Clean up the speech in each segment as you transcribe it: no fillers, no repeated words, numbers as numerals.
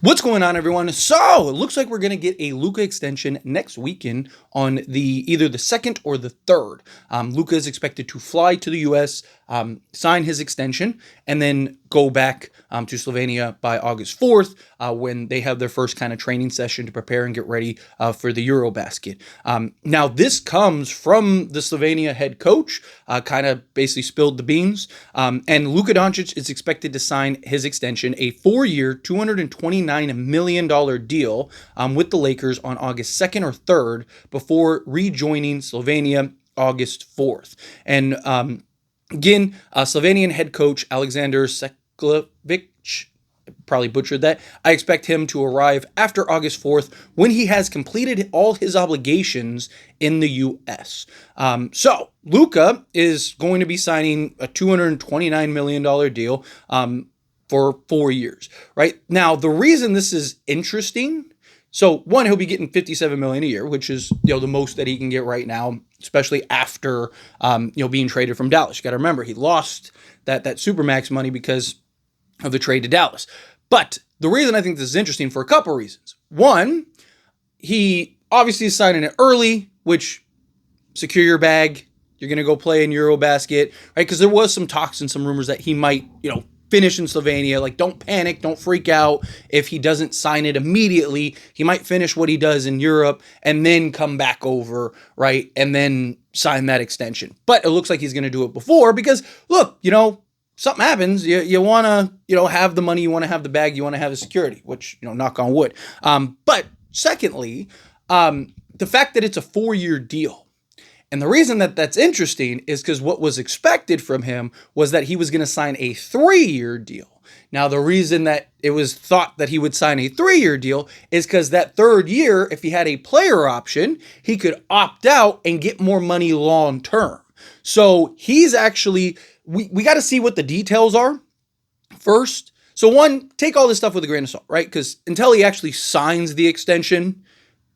What's going on, everyone? So it looks like we're going to get a Luka extension next weekend on either the 2nd or the 3rd. Luka is expected to fly to the U.S., sign his extension, and then go back to Slovenia by August 4th when they have their first kind of training session to prepare and get ready for the Eurobasket. Now, this comes from the Slovenia head coach, kind of basically spilled the beans. And Luka Doncic is expected to sign his extension, a 4-year, $229 million deal with the Lakers on August 2nd or 3rd before rejoining Slovenia August 4th. And again, Slovenian head coach Alexander Seklevic, probably butchered that. I expect him to arrive after August 4th when he has completed all his obligations in the U.S. So Luka is going to be signing a $229 million deal for 4 years, right? Now, the reason this is interesting, so one, he'll be getting $57 million a year, which is, the most that he can get right now, especially after, being traded from Dallas. You got to remember, he lost that Supermax money because of the trade to Dallas. But the reason I think this is interesting for a couple reasons. One, he obviously is signing it early, which secure your bag. You're going to go play in Eurobasket, right? Because there was some talks and some rumors that he might, finish in Slovenia. Like, don't panic, don't freak out if he doesn't sign it immediately. He might finish what he does in Europe and then come back over, right? And then sign that extension. But it looks like he's going to do it before because, look, something happens, you want to, have the money, you want to have the bag, you want to have the security, which, knock on wood. But secondly, the fact that it's a 4-year deal. And the reason that that's interesting is because what was expected from him was that he was going to sign a 3-year deal. Now, the reason that it was thought that he would sign a 3-year deal is because that 3rd year, if he had a player option, he could opt out and get more money long term. So he's actually, we got to see what the details are first. So one, take all this stuff with a grain of salt, right? Because until he actually signs the extension,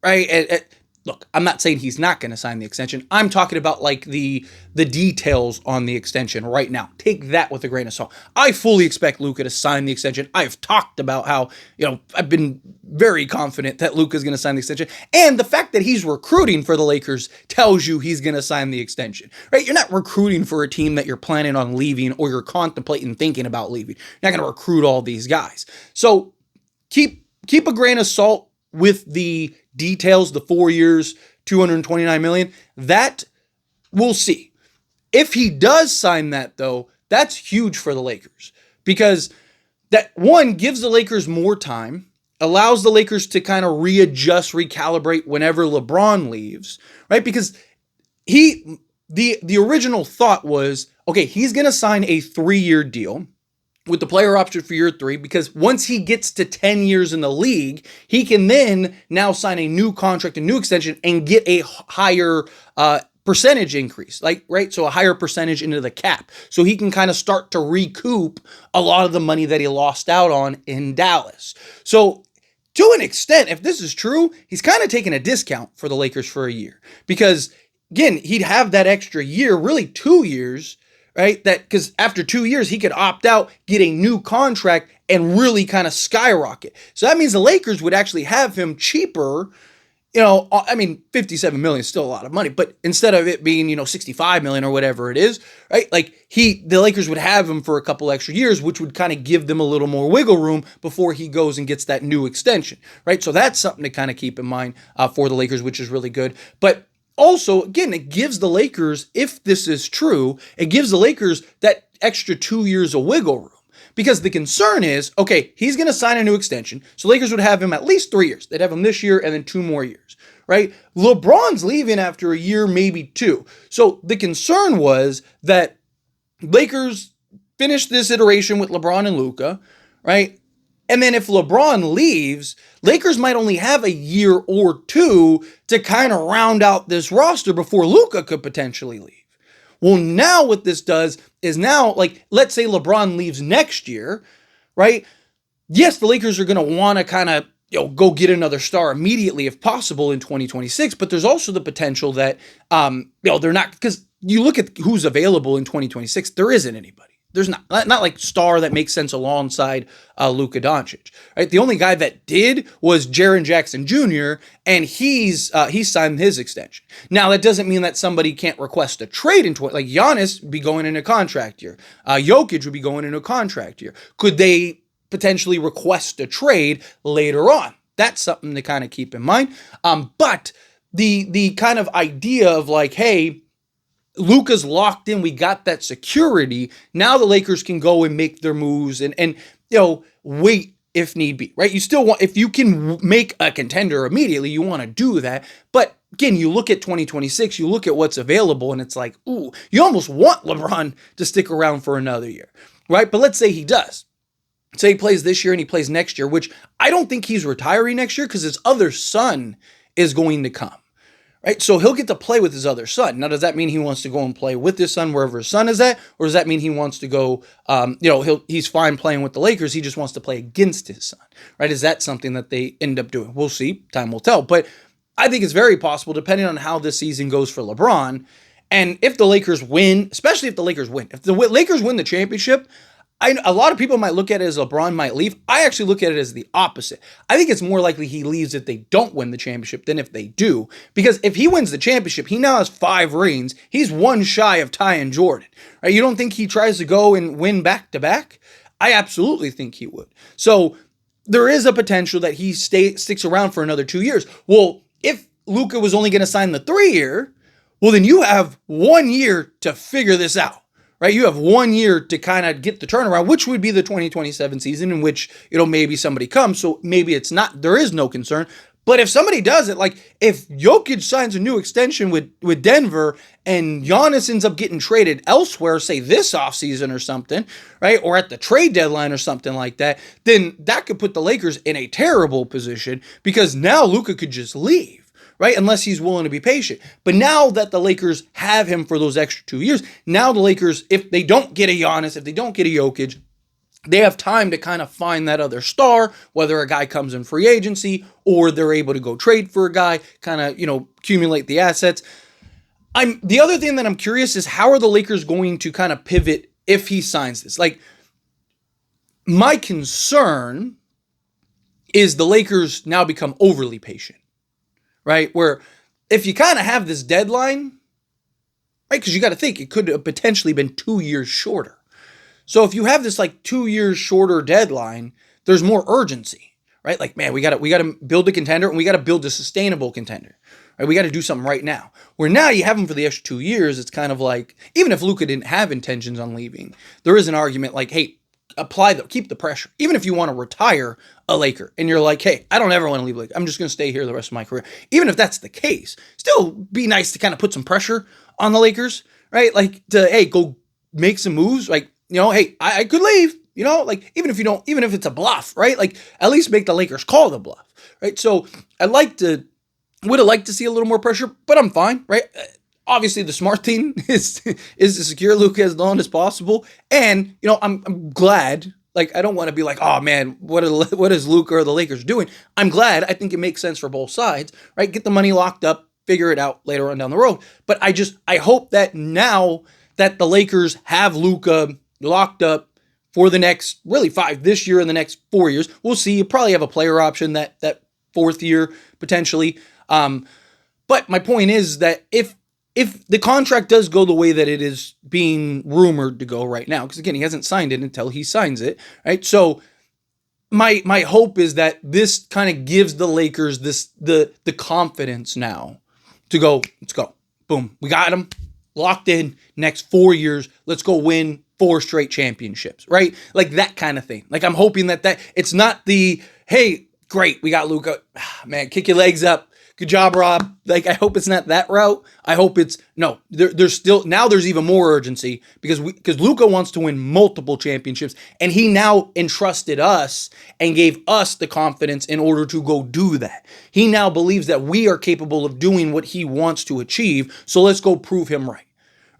right? Look, I'm not saying he's not going to sign the extension. I'm talking about like the details on the extension right now. Take that with a grain of salt. I fully expect Luka to sign the extension. I've talked about how, I've been very confident that Luka's going to sign the extension. And the fact that he's recruiting for the Lakers tells you he's going to sign the extension, right? You're not recruiting for a team that you're planning on leaving or you're contemplating thinking about leaving. You're not going to recruit all these guys. So keep a grain of salt with the details, the 4 years, $229 million, that we'll see. If he does sign that, though, that's huge for the Lakers because that, one, gives the Lakers more time, allows the Lakers to kind of readjust, recalibrate whenever LeBron leaves, right? Because the original thought was, okay, he's going to sign a 3-year deal with the player option for year 3, because once he gets to 10 years in the league, he can then now sign a new contract, a new extension, and get a higher percentage increase, right? So a higher percentage into the cap. So he can kind of start to recoup a lot of the money that he lost out on in Dallas. So to an extent, if this is true, he's kind of taking a discount for the Lakers for a year because, again, he'd have that extra year, really 2 years, right? That because after 2 years, he could opt out, get a new contract, and really kind of skyrocket. So that means the Lakers would actually have him cheaper. $57 million is still a lot of money, but instead of it being, $65 million or whatever it is, right? Like the Lakers would have him for a couple extra years, which would kind of give them a little more wiggle room before he goes and gets that new extension, right? So that's something to kind of keep in mind for the Lakers, which is really good. But also, again, it gives the Lakers, if this is true, it gives the Lakers that extra 2 years of wiggle room. Because the concern is, okay, he's going to sign a new extension, so Lakers would have him at least 3 years. They'd have him this year and then 2 more years, right? LeBron's leaving after a year, maybe 2. So the concern was that Lakers finish this iteration with LeBron and Luka, right? And then if LeBron leaves, Lakers might only have a year or 2 to kind of round out this roster before Luka could potentially leave. Well, now what this does is now, like, let's say LeBron leaves next year, right? Yes, the Lakers are going to want to kind of, go get another star immediately if possible in 2026, but there's also the potential that, they're not, because you look at who's available in 2026, there isn't anybody. There's not like star that makes sense alongside Luka Doncic, right? The only guy that did was Jaren Jackson Jr., and he's signed his extension. Now that doesn't mean that somebody can't request a trade into it. Like Giannis would be going into a contract year, Jokic would be going into a contract year. Could they potentially request a trade later on? That's something to kind of keep in mind. But the kind of idea of like, hey, Luka's locked in. We got that security. Now the Lakers can go and make their moves and wait if need be, right? You still want, if you can make a contender immediately, you want to do that. But again, you look at 2026, you look at what's available, and it's like, ooh, you almost want LeBron to stick around for another year, right? But let's say he does. Say he plays this year and he plays next year, which I don't think he's retiring next year because his other son is going to come. Right, so he'll get to play with his other son. Now, does that mean he wants to go and play with his son wherever his son is at, or does that mean he wants to go? He's fine playing with the Lakers. He just wants to play against his son. Right? Is that something that they end up doing? We'll see. Time will tell. But I think it's very possible, depending on how this season goes for LeBron, and if the Lakers win, especially if the Lakers win. If the Lakers win the championship, a lot of people might look at it as LeBron might leave. I actually look at it as the opposite. I think it's more likely he leaves if they don't win the championship than if they do. Because if he wins the championship, he now has 5 rings. He's one shy of Ty Jordan. Right? You don't think he tries to go and win back-to-back? I absolutely think he would. So there is a potential that he sticks around for another 2 years. Well, if Luka was only going to sign the 3-year, well, then you have 1 year to figure this out. Right, you have 1 year to kind of get the turnaround, which would be the 2027 season, in which maybe somebody comes. So maybe it's not. There is no concern. But if somebody does it, like if Jokic signs a new extension with Denver and Giannis ends up getting traded elsewhere, say this offseason or something, right, or at the trade deadline or something like that, then that could put the Lakers in a terrible position because now Luka could just leave. Right? Unless he's willing to be patient. But now that the Lakers have him for those extra 2 years, now the Lakers, if they don't get a Giannis, if they don't get a Jokic, they have time to kind of find that other star, whether a guy comes in free agency or they're able to go trade for a guy, kind of, accumulate the assets. The other thing that I'm curious is how are the Lakers going to kind of pivot if he signs this? Like, my concern is the Lakers now become overly patient. Right? Where if you kind of have this deadline, right? Because you got to think it could have potentially been 2 years shorter. So if you have this like 2 years shorter deadline, there's more urgency, right? Like, man, we got to build a contender and we got to build a sustainable contender. Right? We got to do something right now. Where now you have him for the extra 2 years, it's kind of like, even if Luka didn't have intentions on leaving, there is an argument like, hey, keep the pressure. Even if you want to retire a Laker and you're like, hey, I don't ever want to leave Laker. I'm just going to stay here the rest of my career. Even if that's the case, still be nice to kind of put some pressure on the Lakers, right? Like to, hey, go make some moves. Like, hey, I could leave, like even if it's a bluff, right? Like at least make the Lakers call the bluff, right? So would have liked to see a little more pressure, but I'm fine, right? Obviously, the smart thing is to secure Luka as long as possible. And, I'm glad. Like, I don't want to be like, oh, man, what is Luka or the Lakers doing? I'm glad. I think it makes sense for both sides, right? Get the money locked up, figure it out later on down the road. But I hope that now that the Lakers have Luka locked up for the next, really this year and the next 4 years, we'll see. You probably have a player option that 4th year, potentially. But my point is that if the contract does go the way that it is being rumored to go right now, because again, he hasn't signed it until he signs it, right? So my hope is that this kind of gives the Lakers the confidence now to go, let's go. Boom. We got him locked in next 4 years. Let's go win 4 straight championships, right? Like that kind of thing. Like I'm hoping that it's not the, hey, great, we got Luka. Man, kick your legs up. Good job, Rob. Like, I hope it's not that route. I hope it's, no, there's still, now there's even more urgency because Luka wants to win multiple championships and he now entrusted us and gave us the confidence in order to go do that. He now believes that we are capable of doing what he wants to achieve. So let's go prove him right.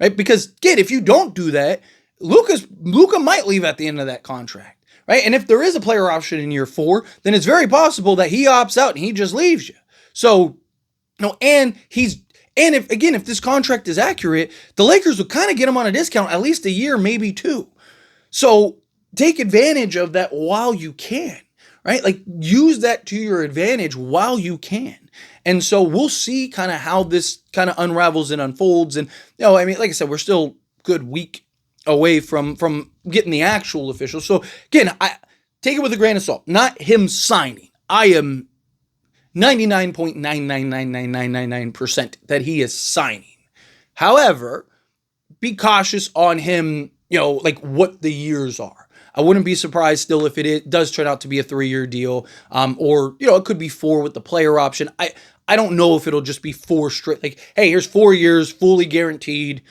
Right? Because, kid, if you don't do that, Luka might leave at the end of that contract. Right? And if there is a player option in year 4, then it's very possible that he opts out and he just leaves you. So, if this contract is accurate, the Lakers will kind of get him on a discount, at least a year, maybe 2. So take advantage of that while you can, right? Like use that to your advantage while you can. And so we'll see kind of how this kind of unravels and unfolds. And I mean, like I said, we're still good week away from getting the actual official. So again, I take it with a grain of salt. Not him signing. I am 99.9999999% that he is signing. However, be cautious on him, like what the years are. I wouldn't be surprised still if it does turn out to be a 3-year deal, or it could be 4 with the player option. I don't know if it'll just be 4 straight. Like, hey, here's 4 years, fully guaranteed.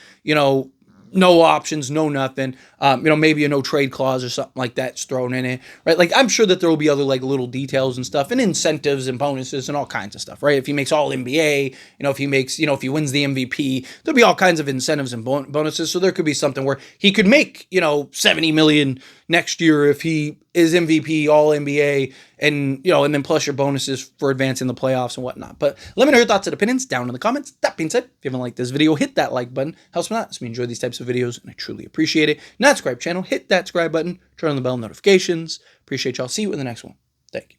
No options, no nothing. Maybe a no trade clause or something like that's thrown in it, right? Like I'm sure that there will be other like little details and stuff and incentives and bonuses and all kinds of stuff, right? If he makes all NBA, if he makes, if he wins the MVP, there'll be all kinds of incentives and bonuses. So there could be something where he could make, 70 million next year if he is MVP, all NBA, and then plus your bonuses for advancing the playoffs and whatnot. But let me know your thoughts and opinions down in the comments. That being said, if you haven't liked this video, hit that like button. Helps me out. So we enjoy these types of videos, and I truly appreciate it. Not subscribe channel, hit that subscribe button, turn on the bell notifications. Appreciate y'all. See you in the next one. Thank you.